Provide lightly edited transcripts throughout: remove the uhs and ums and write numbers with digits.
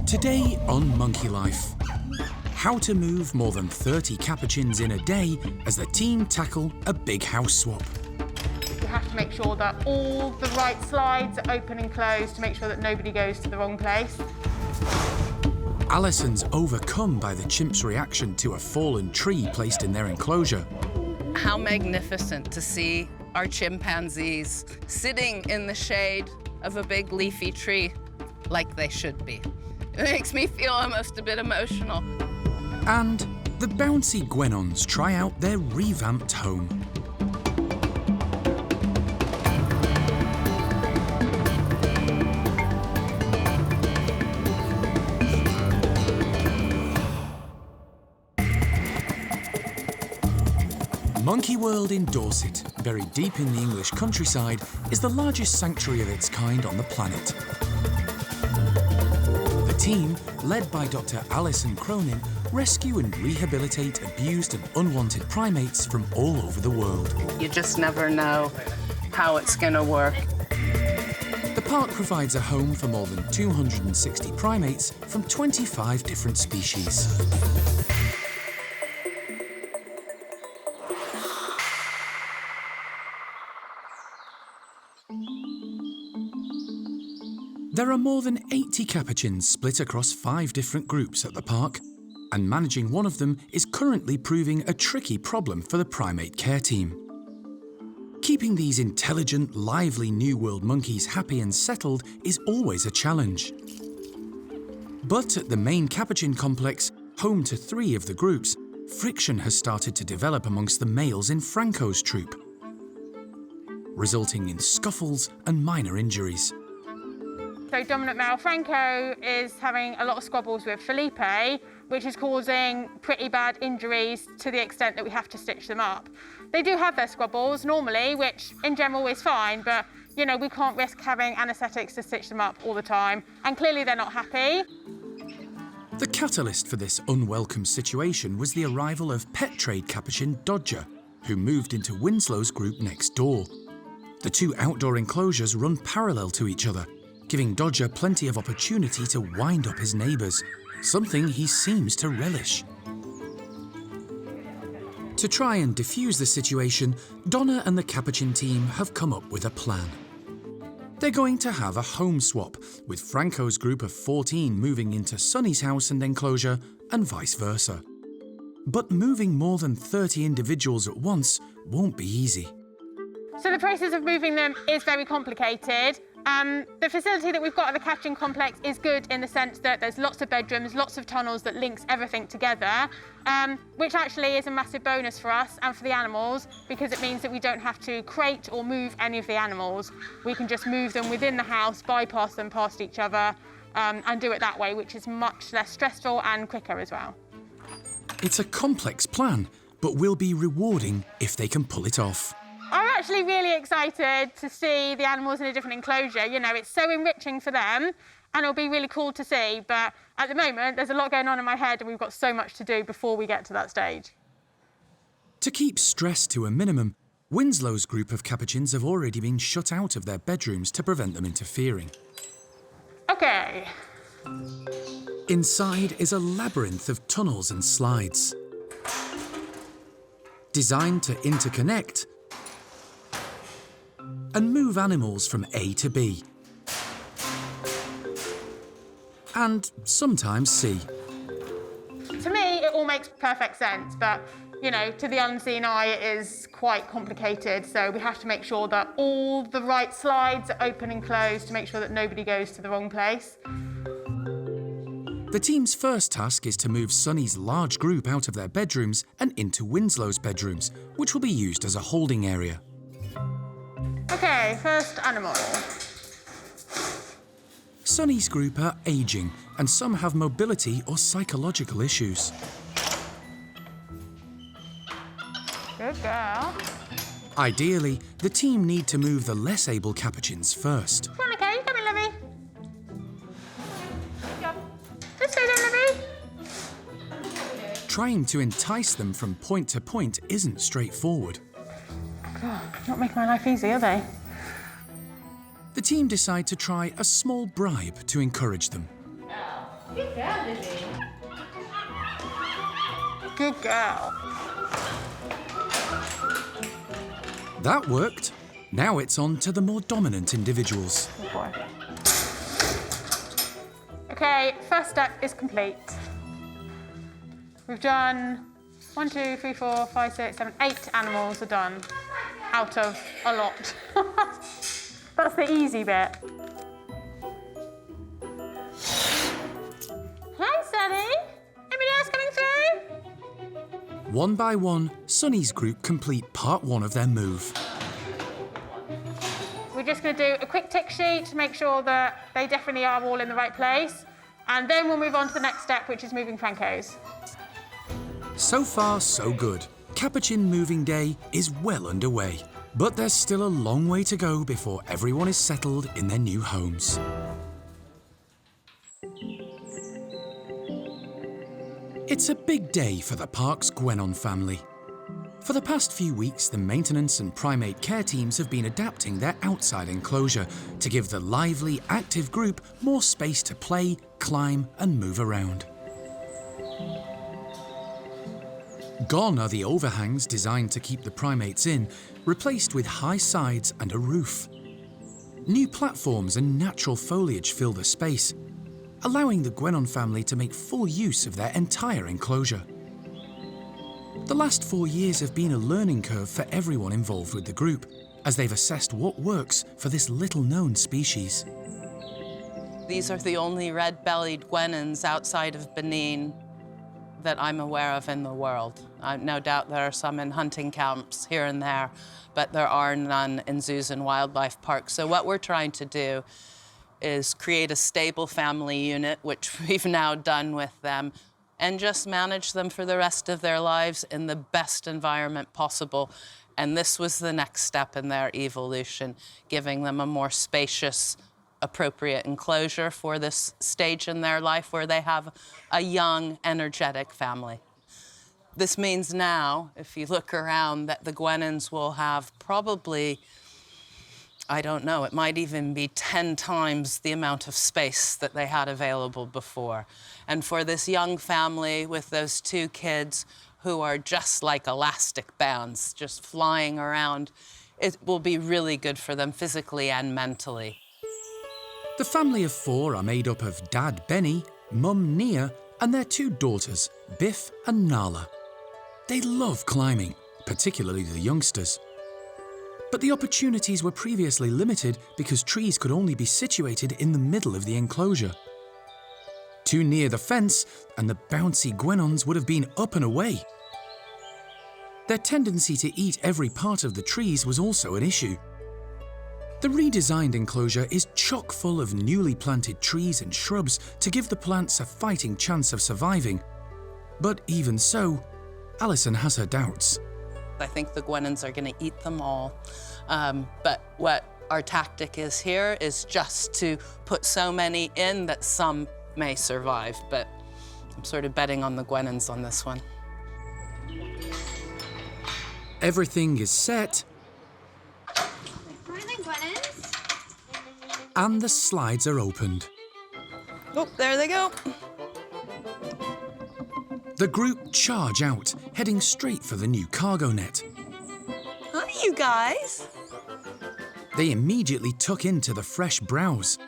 Today on Monkey Life, how to move more than 30 capuchins in a day as the team tackle a big house swap. You have to make sure that all the right slides are open and closed to make sure that nobody goes to the wrong place. Alison's overcome by the chimp's reaction to a fallen tree placed in their enclosure. How magnificent to see our chimpanzees sitting in the shade of a big leafy tree like they should be. It makes me feel almost a bit emotional. And the bouncy guenons try out their revamped home. Monkey World in Dorset, buried deep in the English countryside, is the largest sanctuary of its kind on the planet. The team, led by Dr. Alison Cronin, rescue and rehabilitate abused and unwanted primates from all over the world. You just never know how it's going to work. The park provides a home for more than 260 primates from 25 different species. There are more than 80 capuchins split across 5 different groups at the park, and managing one of them is currently proving a tricky problem for the primate care team. Keeping these intelligent, lively New World monkeys happy and settled is always a challenge. But at the main capuchin complex, home to 3 of the groups, friction has started to develop amongst the males in Franco's troop, resulting in scuffles and minor injuries. So dominant male Franco is having a lot of squabbles with Felipe, which is causing pretty bad injuries to the extent that we have to stitch them up. They do have their squabbles normally, which in general is fine, but you know, we can't risk having anaesthetics to stitch them up all the time, and clearly they're not happy. The catalyst for this unwelcome situation was the arrival of pet trade capuchin Dodger, who moved into Winslow's group next door. The 2 outdoor enclosures run parallel to each other, giving Dodger plenty of opportunity to wind up his neighbours, something he seems to relish. To try and defuse the situation, Donna and the capuchin team have come up with a plan. They're going to have a home swap, with Franco's group of 14 moving into Sonny's house and enclosure, and vice versa. But moving more than 30 individuals at once won't be easy. So the process of moving them is very complicated. The facility that we've got at the capuchin complex is good in the sense that there's lots of bedrooms, lots of tunnels that links everything together, which actually is a massive bonus for us and for the animals because it means that we don't have to crate or move any of the animals. We can just move them within the house, bypass them past each other, and do it that way, which is much less stressful and quicker as well. It's a complex plan, but will be rewarding if they can pull it off. I'm actually really excited to see the animals in a different enclosure. You know, it's so enriching for them and it'll be really cool to see. But at the moment, there's a lot going on in my head and we've got so much to do before we get to that stage. To keep stress to a minimum, Winslow's group of capuchins have already been shut out of their bedrooms to prevent them interfering. OK. Inside is a labyrinth of tunnels and slides. Designed to interconnect and move animals from A to B. And sometimes C. To me, it all makes perfect sense, but, you know, to the unseen eye, it is quite complicated. So we have to make sure that all the right slides are open and closed to make sure that nobody goes to the wrong place. The team's first task is to move Sonny's large group out of their bedrooms and into Winslow's bedrooms, which will be used as a holding area. OK, first animal. Sonny's group are ageing, and some have mobility or psychological issues. Good girl. Ideally, the team need to move the less able capuchins first. Come on, OK, come in, Livy. Let's go then, Livy. Trying to entice them from point to point isn't straightforward. God, not making my life easy, are they? The team decide to try a small bribe to encourage them. Good girl, Lizzie. Good girl. That worked. Now it's on to the more dominant individuals. Good boy. Okay, first step is complete. We've done 1, 2, 3, 4, 5, 6, 7, 8 animals are done out of a lot. That's the easy bit. Hi, Sunny. Anybody else coming through? One by one, Sunny's group complete part 1 of their move. We're just going to do a quick tick sheet to make sure that they definitely are all in the right place. And then we'll move on to the next step, which is moving Francos. So far, so good. Capuchin moving day is well underway. But there's still a long way to go before everyone is settled in their new homes. It's a big day for the park's Gwon family. For the past few weeks, the maintenance and primate care teams have been adapting their outside enclosure to give the lively, active group more space to play, climb and move around. Gone are the overhangs designed to keep the primates in, replaced with high sides and a roof. New platforms and natural foliage fill the space, allowing the Gwon family to make full use of their entire enclosure. The last 4 years have been a learning curve for everyone involved with the group, as they've assessed what works for this little-known species. These are the only red-bellied guenons outside of Benin that I'm aware of in the world. No doubt there are some in hunting camps here and there, but there are none in zoos and wildlife parks. So what we're trying to do is create a stable family unit, which we've now done with them, and just manage them for the rest of their lives in the best environment possible. And this was the next step in their evolution, giving them a more spacious, appropriate enclosure for this stage in their life where they have a young, energetic family. This means now, if you look around, that the guenons will have probably, I don't know, it might even be 10 times the amount of space that they had available before. And for this young family with those 2 kids who are just like elastic bands, just flying around, it will be really good for them physically and mentally. The family of 4 are made up of Dad Benny, Mum Nia, and their 2 daughters, Biff and Nala. They love climbing, particularly the youngsters. But the opportunities were previously limited because trees could only be situated in the middle of the enclosure. Too near the fence, and the bouncy guenons would have been up and away. Their tendency to eat every part of the trees was also an issue. The redesigned enclosure is chock full of newly planted trees and shrubs to give the plants a fighting chance of surviving. But even so, Alison has her doubts. I think the guenons are going to eat them all. But what our tactic is here is just to put so many in that some may survive. But I'm sort of betting on the guenons on this one. Everything is set, Morning, Gwynons. and the slides are opened. Oh, there they go. The group charge out, heading straight for the new cargo net. Hi, you guys. They immediately tuck into the fresh browse.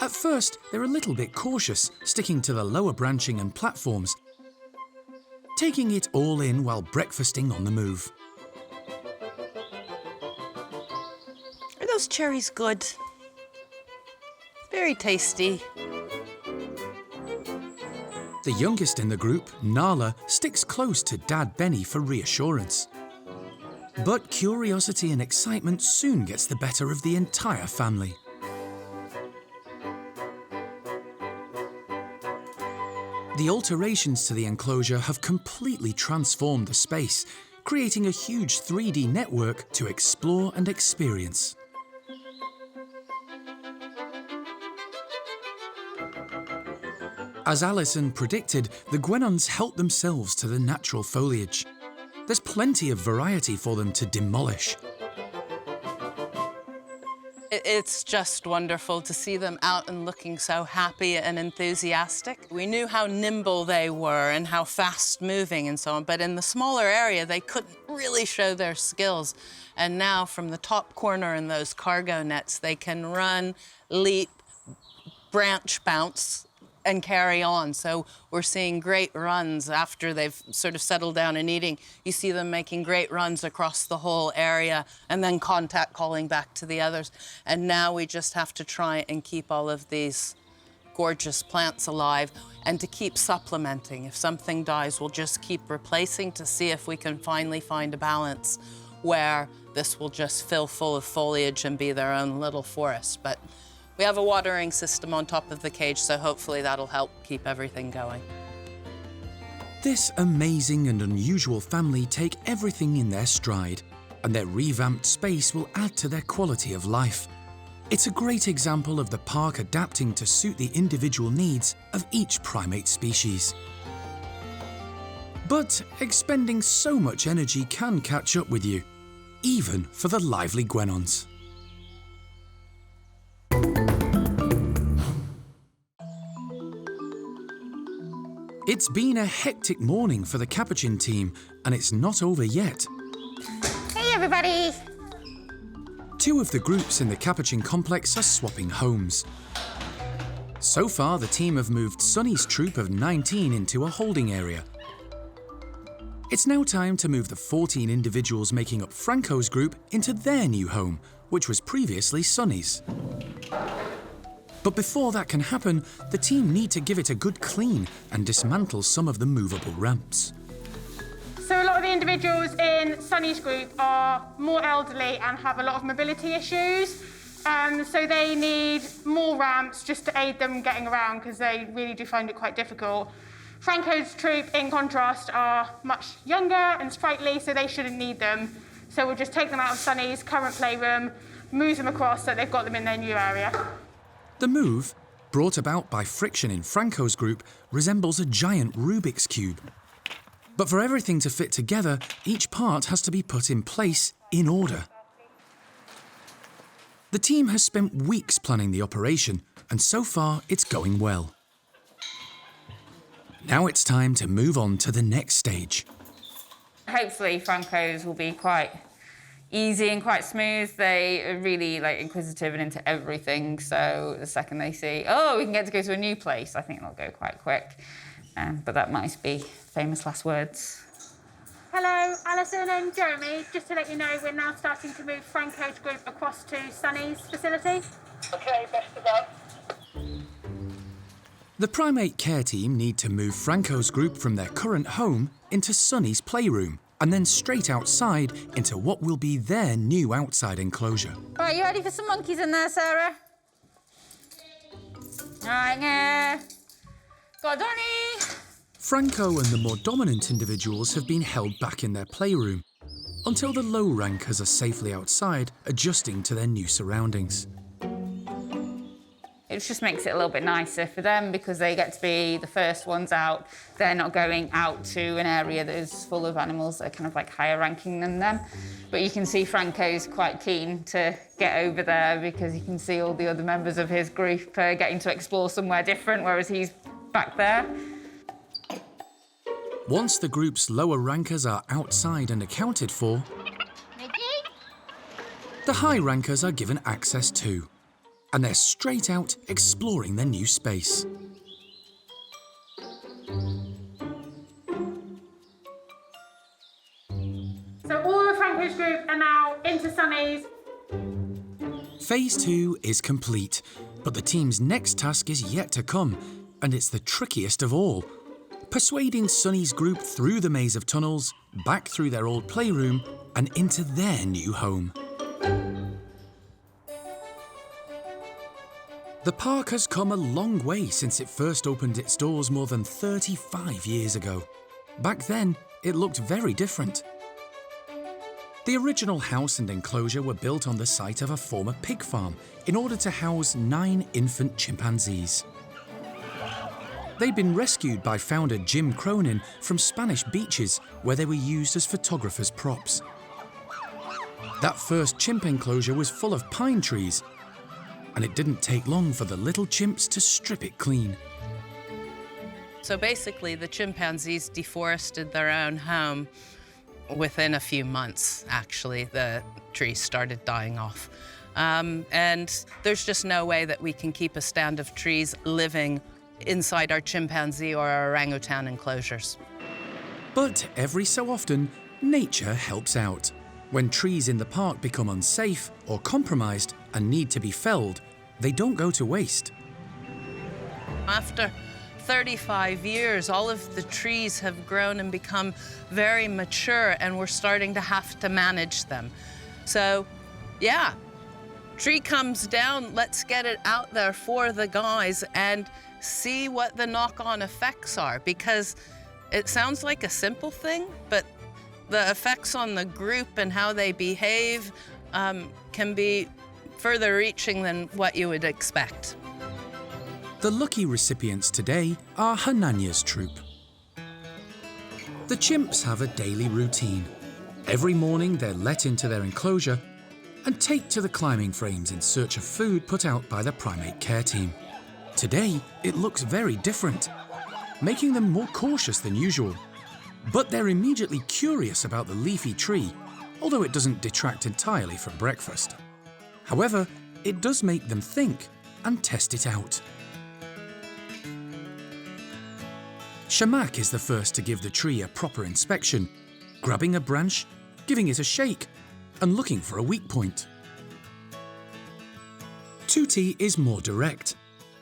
At first, they're a little bit cautious, sticking to the lower branching and platforms, taking it all in while breakfasting on the move. Are those cherries good? Very tasty. The youngest in the group, Nala, sticks close to Dad Benny for reassurance. But curiosity and excitement soon gets the better of the entire family. The alterations to the enclosure have completely transformed the space, creating a huge 3D network to explore and experience. As Alison predicted, the guenons help themselves to the natural foliage. There's plenty of variety for them to demolish. It It's just wonderful to see them out and looking so happy and enthusiastic. We knew how nimble they were and how fast moving and so on, but in the smaller area, they couldn't really show their skills. And now from the top corner in those cargo nets, they can run, leap, branch bounce, and carry on. So we're seeing great runs after they've sort of settled down and eating. You see them making great runs across the whole area and then contact calling back to the others. And now we just have to try and keep all of these gorgeous plants alive and to keep supplementing. If something dies, we'll just keep replacing to see if we can finally find a balance where this will just fill full of foliage and be their own little forest. But we have a watering system on top of the cage, so hopefully that'll help keep everything going. This amazing and unusual family take everything in their stride, and their revamped space will add to their quality of life. It's a great example of the park adapting to suit the individual needs of each primate species. But expending so much energy can catch up with you, even for the lively guenons. It's been a hectic morning for the capuchin team, and it's not over yet. Hey, everybody! 2 of the groups in the capuchin complex are swapping homes. So far, the team have moved Sunny's troop of 19 into a holding area. It's now time to move the 14 individuals making up Franco's group into their new home, which was previously Sunny's. But before that can happen, the team need to give it a good clean and dismantle some of the movable ramps. So a lot of the individuals in Sunny's group are more elderly and have a lot of mobility issues. So they need more ramps just to aid them getting around because they really do find it quite difficult. Franco's troop, in contrast, are much younger and sprightly, so they shouldn't need them. So we'll just take them out of Sunny's current playroom, move them across so they've got them in their new area. The move, brought about by friction in Franco's group, resembles a giant Rubik's Cube. But for everything to fit together, each part has to be put in place in order. The team has spent weeks planning the operation, and so far it's going well. Now it's time to move on to the next stage. Hopefully Franco's will be quite easy and quite smooth. They are really inquisitive and into everything. So the second they see, oh, we can get to go to a new place, I think it'll go quite quick. But that might be famous last words. Hello, Alison and Jeremy. Just to let you know, we're now starting to move Franco's group across to Sunny's facility. Okay, best of luck. The primate care team need to move Franco's group from their current home into Sunny's playroom, and then straight outside into what will be their new outside enclosure. Right, you ready for some monkeys in there, Sarah? All right, go, Donny! Franco and the more dominant individuals have been held back in their playroom until the low rankers are safely outside, adjusting to their new surroundings. It just makes it a little bit nicer for them because they get to be the first ones out. They're not going out to an area that is full of animals that are kind of higher ranking than them. But you can see Franco's quite keen to get over there because you can see all the other members of his group getting to explore somewhere different, whereas he's back there. Once the group's lower rankers are outside and accounted for, the high rankers are given access too, and they're straight out exploring their new space. So all of Franco's group are now into Sunny's. Phase 2 is complete, but the team's next task is yet to come, and it's the trickiest of all. Persuading Sunny's group through the maze of tunnels, back through their old playroom, and into their new home. The park has come a long way since it first opened its doors more than 35 years ago. Back then, it looked very different. The original house and enclosure were built on the site of a former pig farm in order to house 9 infant chimpanzees. They'd been rescued by founder Gwon Cronin from Spanish beaches where they were used as photographers' props. That first chimp enclosure was full of pine trees, and it didn't take long for the little chimps to strip it clean. So basically, the chimpanzees deforested their own home. Within a few months, actually, the trees started dying off. And there's just no way that we can keep a stand of trees living inside our chimpanzee or our orangutan enclosures. But every so often, nature helps out. When trees in the park become unsafe or compromised and need to be felled, they don't go to waste. After 35 years, all of the trees have grown and become very mature, and we're starting to have to manage them. So, yeah, tree comes down, let's get it out there for the guys and see what the knock-on effects are, because it sounds like a simple thing, but the effects on the group and how they behave can be further reaching than what you would expect. The lucky recipients today are Hananya's troop. The chimps have a daily routine. Every morning they're let into their enclosure and take to the climbing frames in search of food put out by the primate care team. Today, it looks very different, making them more cautious than usual. But they're immediately curious about the leafy tree, although it doesn't detract entirely from breakfast. However, it does make them think and test it out. Shamak is the first to give the tree a proper inspection, grabbing a branch, giving it a shake, and looking for a weak point. Tuti is more direct.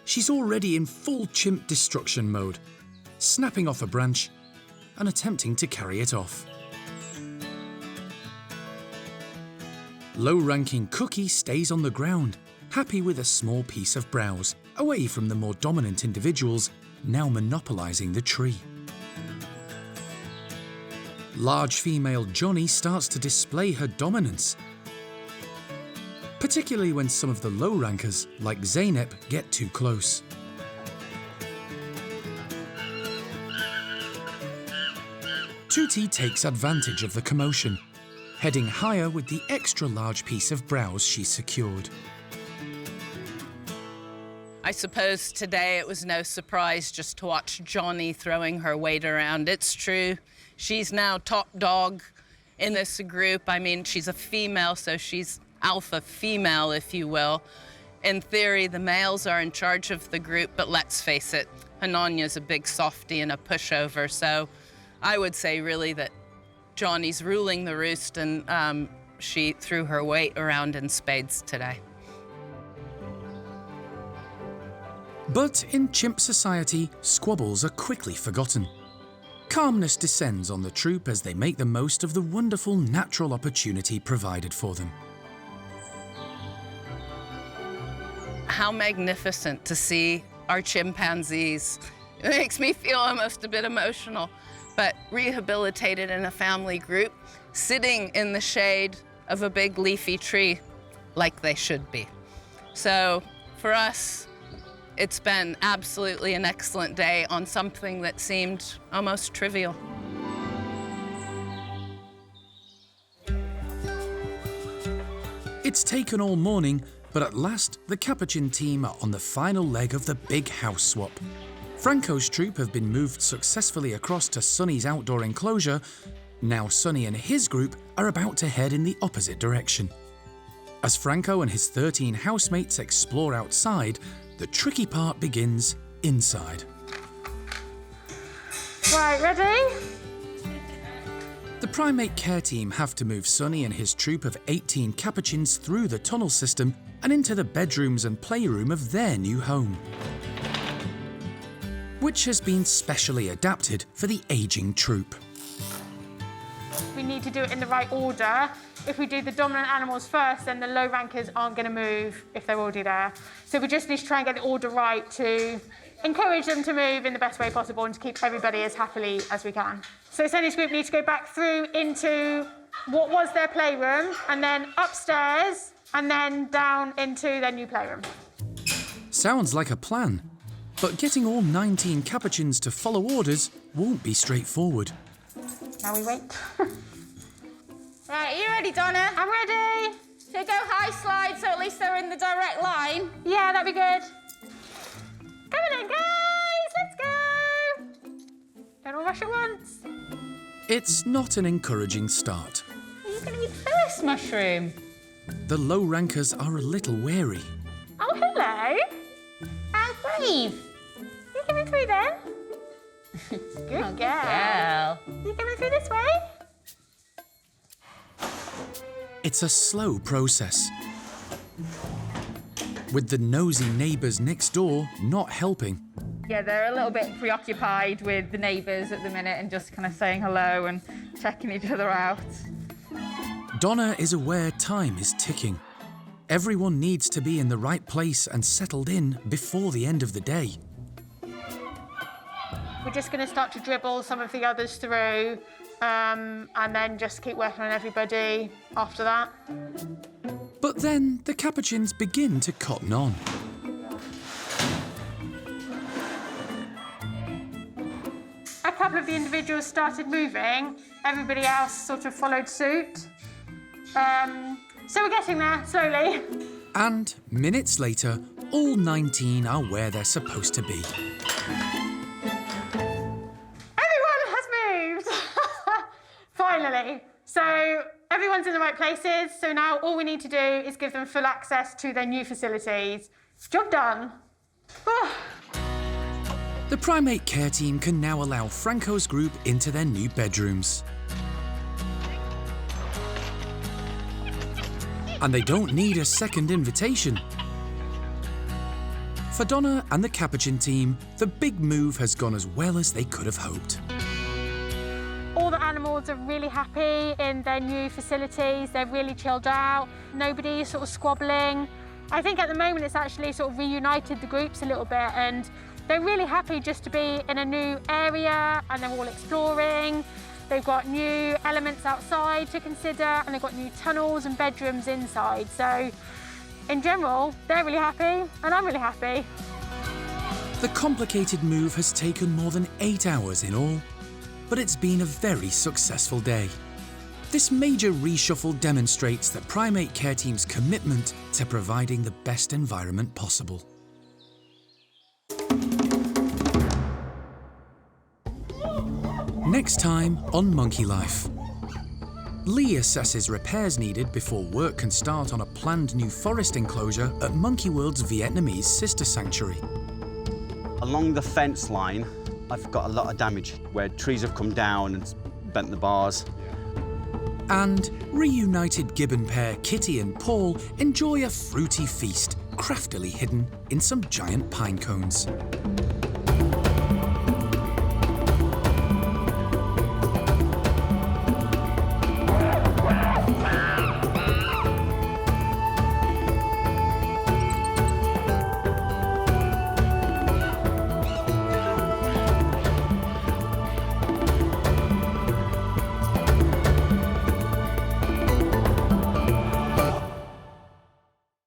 She's already in full chimp destruction mode, snapping off a branch and attempting to carry it off. Low-ranking Cookie stays on the ground, happy with a small piece of browse, away from the more dominant individuals now monopolizing the tree. Large female Johnny starts to display her dominance, particularly when some of the low-rankers, like Zeynep, get too close. Tuti takes advantage of the commotion, heading higher with the extra large piece of browse she secured. I suppose today it was no surprise just to watch Johnny throwing her weight around. It's true, she's now top dog in this group. I mean, she's a female, so she's alpha female, if you will. In theory, the males are in charge of the group, but let's face it, Hananya's a big softie and a pushover, so I would say really that Johnny's ruling the roost, and she threw her weight around in spades today. But in chimp society, squabbles are quickly forgotten. Calmness descends on the troop as they make the most of the wonderful natural opportunity provided for them. How magnificent to see our chimpanzees. It makes me feel almost a bit emotional, but rehabilitated in a family group, sitting in the shade of a big leafy tree like they should be. So for us, it's been absolutely an excellent day on something that seemed almost trivial. It's taken all morning, but at last the capuchin team are on the final leg of the big house swap. Franco's troop have been moved successfully across to Sonny's outdoor enclosure. Now Sonny and his group are about to head in the opposite direction. As Franco and his 13 housemates explore outside, the tricky part begins inside. Right, ready? The primate care team have to move Sonny and his troop of 18 capuchins through the tunnel system and into the bedrooms and playroom of their new home, which has been specially adapted for the aging troop. We need to do it in the right order. If we do the dominant animals first, then the low rankers aren't going to move if they're already there. So we just need to try and get the order right to encourage them to move in the best way possible and to keep everybody as happily as we can. So Sonny's group need to go back through into what was their playroom, and then upstairs, and then down into their new playroom. Sounds like a plan, but getting all 19 capuchins to follow orders won't be straightforward. Now we wait. Right, are you ready, Donna? I'm ready. So go high slide, so at least they're in the direct line. Yeah, that'd be good. Come on then, guys, let's go. Don't all rush at once. It's not an encouraging start. Are you going to eat first, mushroom? The low rankers are a little wary. Oh, hello. Brave. You coming through then? Good girl. You coming through this way? It's a slow process, with the nosy neighbours next door not helping. Yeah, they're a little bit preoccupied with the neighbours at the minute and just kind of saying hello and checking each other out. Donna is aware time is ticking. Everyone needs to be in the right place and settled in before the end of the day. We're just going to start to dribble some of the others through and then just keep working on everybody after that. But then the capuchins begin to cotton on. A couple of the individuals started moving, everybody else sort of followed suit. So we're getting there, slowly. And minutes later, all 19 are where they're supposed to be. Everyone has moved! Finally. So everyone's in the right places, so now all we need to do is give them full access to their new facilities. Job done. Oh. The primate care team can now allow Franco's group into their new bedrooms. And they don't need a second invitation. For Donna and the capuchin team, the big move has gone as well as they could have hoped. All the animals are really happy in their new facilities. They're really chilled out. Nobody's sort of squabbling. I think at the moment it's actually sort of reunited the groups a little bit, and they're really happy just to be in a new area, and they're all exploring. They've got new elements outside to consider, and they've got new tunnels and bedrooms inside. So in general, they're really happy, and I'm really happy. The complicated move has taken more than 8 hours in all, but it's been a very successful day. This major reshuffle demonstrates the primate care team's commitment to providing the best environment possible. Next time on Monkey Life. Lee assesses repairs needed before work can start on a planned new forest enclosure at Monkey World's Vietnamese sister sanctuary. Along the fence line, I've got a lot of damage where trees have come down and bent the bars. And reunited gibbon pair Kitty and Paul enjoy a fruity feast craftily hidden in some giant pine cones.